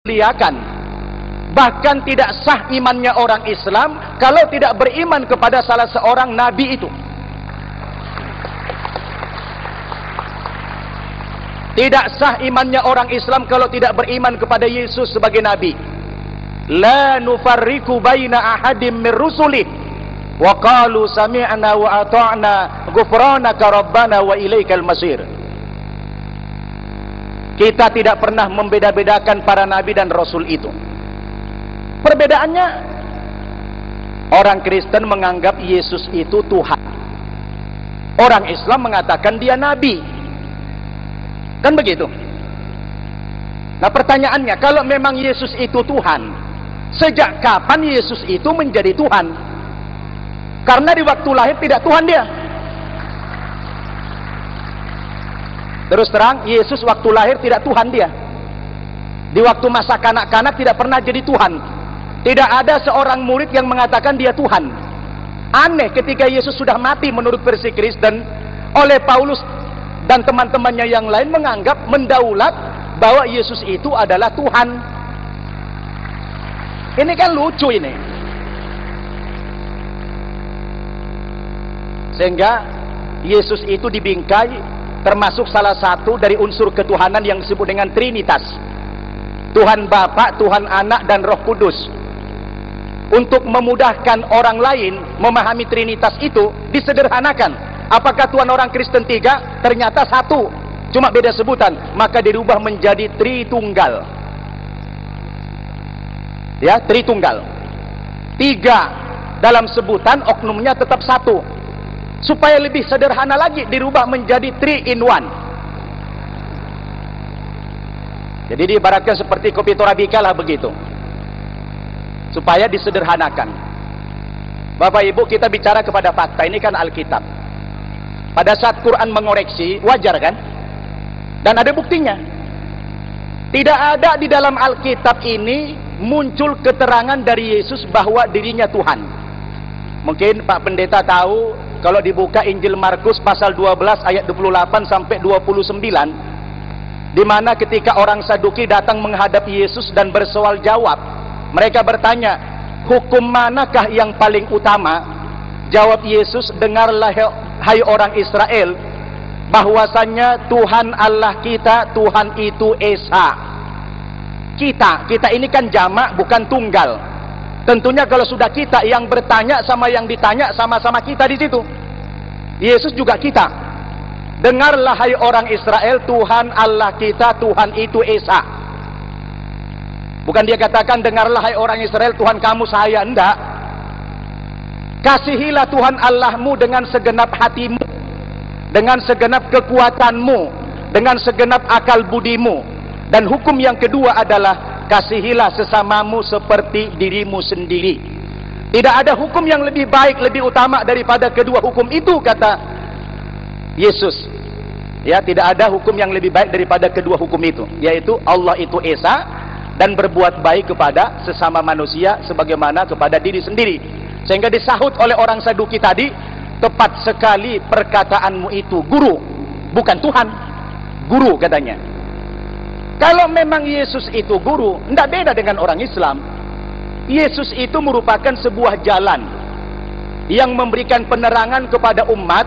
muliakan. Bahkan tidak sah imannya orang Islam kalau tidak beriman kepada salah seorang nabi itu. Tidak sah imannya orang Islam kalau tidak beriman kepada Yesus sebagai nabi. La nufarriqu baina ahadim mir rusulih wa qalu sami'na wa ata'na ghufranaka rabbana wa ilaikal masir. Kita tidak pernah membeda-bedakan para nabi dan rasul itu. Perbedaannya, orang Kristen menganggap Yesus itu Tuhan. Orang Islam mengatakan dia nabi. Kan begitu? Nah pertanyaannya, kalau memang Yesus itu Tuhan, sejak kapan Yesus itu menjadi Tuhan? Karena di waktu lahir tidak Tuhan dia. Terus terang, Yesus waktu lahir tidak Tuhan dia. Di waktu masa kanak-kanak tidak pernah jadi Tuhan. Tidak ada seorang murid yang mengatakan dia Tuhan. Aneh ketika Yesus sudah mati menurut versi Kristen, oleh Paulus dan teman-temannya yang lain menganggap mendaulat bahwa Yesus itu adalah Tuhan. Ini kan lucu ini. Sehingga Yesus itu dibingkai termasuk salah satu dari unsur ketuhanan yang disebut dengan Trinitas. Tuhan Bapa, Tuhan Anak, dan Roh Kudus. Untuk memudahkan orang lain memahami Trinitas itu, disederhanakan. Apakah Tuhan orang Kristen 3? Ternyata 1, cuma beda sebutan, maka dirubah menjadi Tritunggal. Ya, Tritunggal. 3 dalam sebutan, oknumnya tetap 1. Supaya lebih sederhana lagi, dirubah menjadi 3 in 1. Jadi diibaratkan seperti kopi Torabika lah begitu. Supaya disederhanakan. Bapak Ibu, kita bicara kepada fakta, ini kan Alkitab. Pada saat Quran mengoreksi, wajar kan? Dan ada buktinya. Tidak ada di dalam Alkitab ini muncul keterangan dari Yesus bahwa dirinya Tuhan. Mungkin Pak Pendeta tahu, kalau dibuka Injil Markus pasal 12 ayat 28 sampai 29, di mana ketika orang Saduki datang menghadap Yesus dan bersoal jawab, mereka bertanya, hukum manakah yang paling utama? Jawab Yesus, dengarlah hai orang Israel, bahwasannya Tuhan Allah kita, Tuhan itu Esa. Kita ini kan jamak, bukan tunggal. Tentunya kalau sudah kita, yang bertanya sama yang ditanya sama-sama kita di situ. Yesus juga kita. Dengarlah hai orang Israel, Tuhan Allah kita, Tuhan itu Esa. Bukan dia katakan, dengarlah hai orang Israel, Tuhan kamu saya. Enggak. Kasihilah Tuhan Allahmu dengan segenap hatimu, dengan segenap kekuatanmu, dengan segenap akal budimu. Dan hukum yang kedua adalah, kasihilah sesamamu seperti dirimu sendiri. Tidak ada hukum yang lebih baik, lebih utama daripada kedua hukum itu, kata Yesus. Ya, tidak ada hukum yang lebih baik daripada kedua hukum itu, yaitu Allah itu Esa, dan berbuat baik kepada sesama manusia sebagaimana kepada diri sendiri. Sehingga disahut oleh orang Saduki tadi, tepat sekali perkataanmu itu, guru, bukan Tuhan. Guru katanya. Kalau memang Yesus itu guru, tidak beda dengan orang Islam. Yesus itu merupakan sebuah jalan yang memberikan penerangan kepada umat.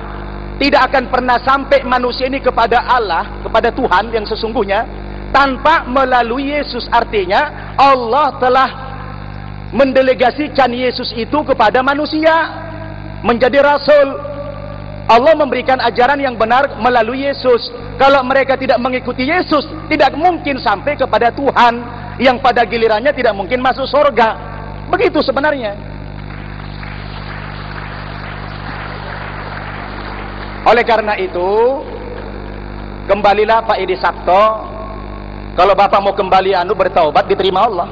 Tidak akan pernah sampai manusia ini kepada Allah, kepada Tuhan yang sesungguhnya, tanpa melalui Yesus. Artinya Allah telah mendelegasikan Yesus itu kepada manusia menjadi rasul. Allah memberikan ajaran yang benar melalui Yesus. Kalau mereka tidak mengikuti Yesus, tidak mungkin sampai kepada Tuhan, yang pada gilirannya tidak mungkin masuk surga. Begitu sebenarnya. Oleh karena itu, kembalilah Pak Edi Sabto. Kalau Bapak mau kembali bertaubat, diterima Allah.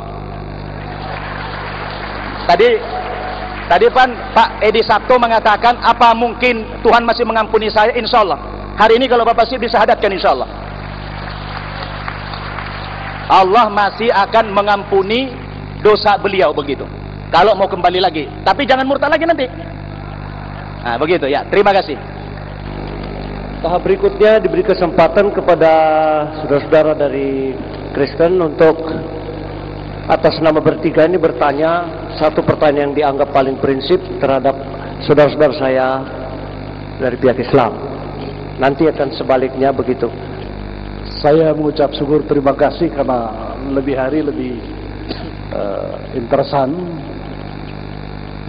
Tadi Pak Edi Sabto mengatakan, apa mungkin Tuhan masih mengampuni saya? Insya Allah. Hari ini kalau Bapak sih bisa hadatkan, insya Allah. Allah masih akan mengampuni dosa beliau begitu. Kalau mau kembali lagi. Tapi jangan murtad lagi nanti. Nah, begitu ya. Terima kasih. Tahap berikutnya diberi kesempatan kepada saudara-saudara dari Kristen untuk atas nama bertiga ini bertanya satu pertanyaan yang dianggap paling prinsip terhadap saudara-saudara saya dari pihak Islam. Nanti akan sebaliknya begitu. Saya mengucap syukur terima kasih karena lebih hari lebih interesan.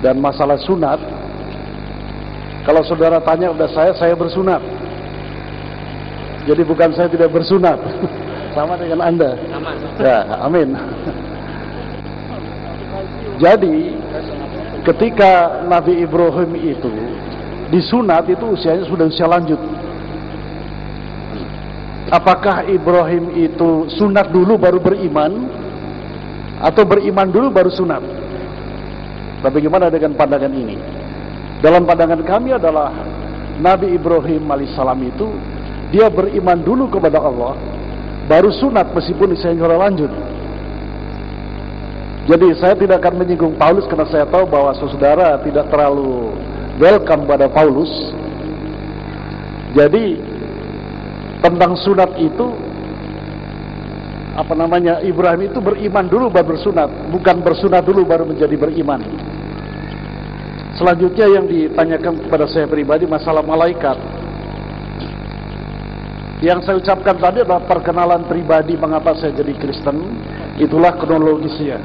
Dan masalah sunat, kalau saudara tanya udah saya bersunat. Jadi bukan saya tidak bersunat. Sama dengan Anda. Sama. Ya, amin. Jadi ketika Nabi Ibrahim itu disunat, itu usianya sudah usia lanjut. Apakah Ibrahim itu sunat dulu baru beriman, atau beriman dulu baru sunat? Nah, bagaimana dengan pandangan ini? Dalam pandangan kami adalah Nabi Ibrahim alaihissalam itu dia beriman dulu kepada Allah, baru sunat meskipun usianya sudah lanjut. Jadi saya tidak akan menyinggung Paulus karena saya tahu bahwa saudara tidak terlalu welcome pada Paulus. Jadi tentang sunat itu Ibrahim itu beriman dulu baru bersunat, bukan bersunat dulu baru menjadi beriman. Selanjutnya yang ditanyakan kepada saya pribadi masalah malaikat. Yang saya ucapkan tadi adalah perkenalan pribadi mengapa saya jadi Kristen. Itulah kronologisnya.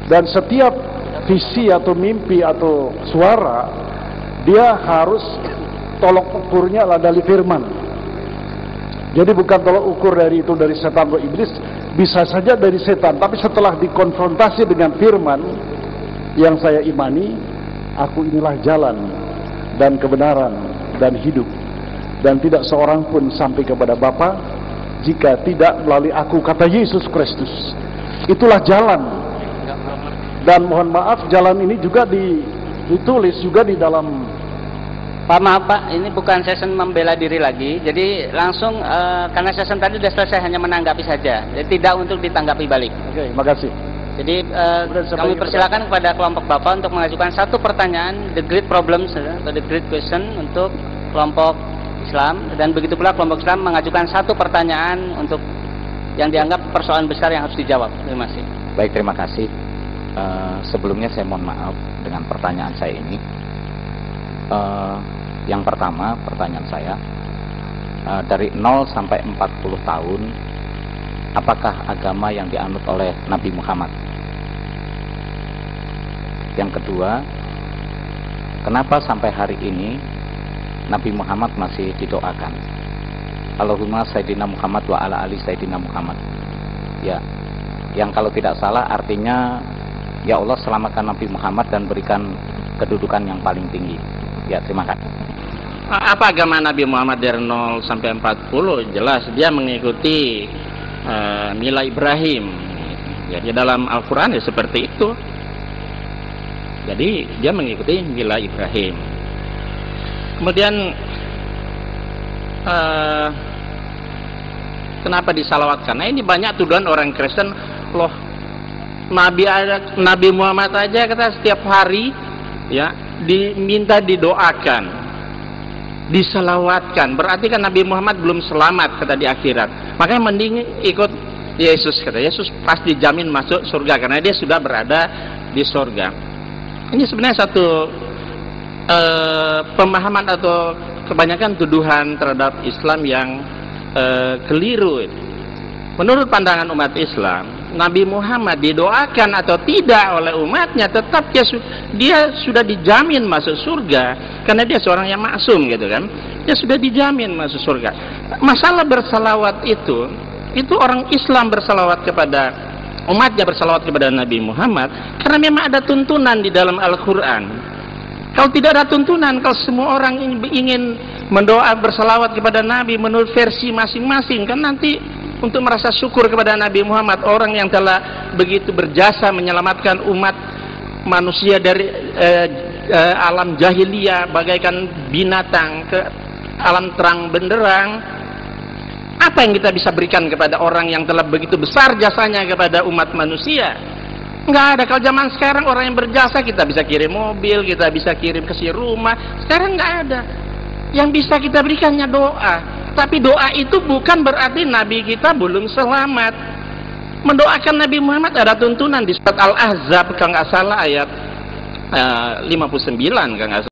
Dan setiap visi atau mimpi atau suara, dia harus tolok ukurnya adalah dari firman. Jadi bukan tolok ukur dari setan atau iblis, bisa saja dari setan. Tapi setelah dikonfrontasi dengan firman yang saya imani, aku inilah jalan dan kebenaran dan hidup, dan tidak seorang pun sampai kepada Bapa jika tidak melalui aku, kata Yesus Kristus. Itulah jalan. Dan mohon maaf, jalan ini juga ditulis juga di dalam. Pak, maaf Pak, ini bukan session membela diri lagi. Jadi langsung karena session tadi sudah selesai, hanya menanggapi saja. Jadi tidak untuk ditanggapi balik. Oke, makasih. Jadi kami persilakan kepada kelompok Bapak untuk mengajukan satu pertanyaan, the great problems atau the great question untuk kelompok Islam, dan begitu pula kelompok Islam mengajukan satu pertanyaan untuk yang dianggap persoalan besar yang harus dijawab. Terima kasih. Baik, terima kasih. Sebelumnya saya mohon maaf dengan pertanyaan saya ini. Yang pertama, pertanyaan saya, dari 0 sampai 40 tahun, apakah agama yang dianut oleh Nabi Muhammad? Yang kedua, kenapa sampai hari ini Nabi Muhammad masih didoakan? Allahumma Sayyidina Muhammad wa ala ali Sayyidina Muhammad. Ya, yang kalau tidak salah artinya, ya Allah selamatkan Nabi Muhammad dan berikan kedudukan yang paling tinggi. Ya, terima kasih. Apa agama Nabi Muhammad dari 0 sampai 40? Jelas dia mengikuti mila Ibrahim. Jadi dalam Al-Quran ya seperti itu. Jadi dia mengikuti mila Ibrahim. Kemudian kenapa disalawatkan? Nah, ini banyak tuduhan orang Kristen, loh Nabi Muhammad aja kata setiap hari ya diminta didoakan, disalawatkan. Berarti kan Nabi Muhammad belum selamat kata di akhirat. Makanya mending ikut Yesus, kata Yesus pasti jamin masuk surga karena dia sudah berada di surga. Ini sebenarnya satu pemahaman atau kebanyakan tuduhan terhadap Islam yang keliru. Menurut pandangan umat Islam, Nabi Muhammad didoakan atau tidak oleh umatnya, tetap dia sudah dijamin masuk surga karena dia seorang yang maksum, gitu kan. Dia sudah dijamin masuk surga. Masalah bersalawat itu orang Islam bersalawat kepada umatnya, bersalawat kepada Nabi Muhammad karena memang ada tuntunan di dalam Al-Quran. Kalau tidak ada tuntunan, kalau semua orang ingin mendoa bersalawat kepada Nabi menurut versi masing-masing, kan nanti untuk merasa syukur kepada Nabi Muhammad, orang yang telah begitu berjasa menyelamatkan umat manusia dari alam jahiliyah bagaikan binatang ke alam terang benderang. Apa yang kita bisa berikan kepada orang yang telah begitu besar jasanya kepada umat manusia? Nggak ada. Kalau zaman sekarang orang yang berjasa kita bisa kirim mobil, kita bisa kirim ke rumah. Sekarang nggak ada. Yang bisa kita berikannya doa. Tapi doa itu bukan berarti Nabi kita belum selamat. Mendoakan Nabi Muhammad ada tuntunan di surat Al-Ahzab kalau nggak salah ayat 59 kalau nggak salah.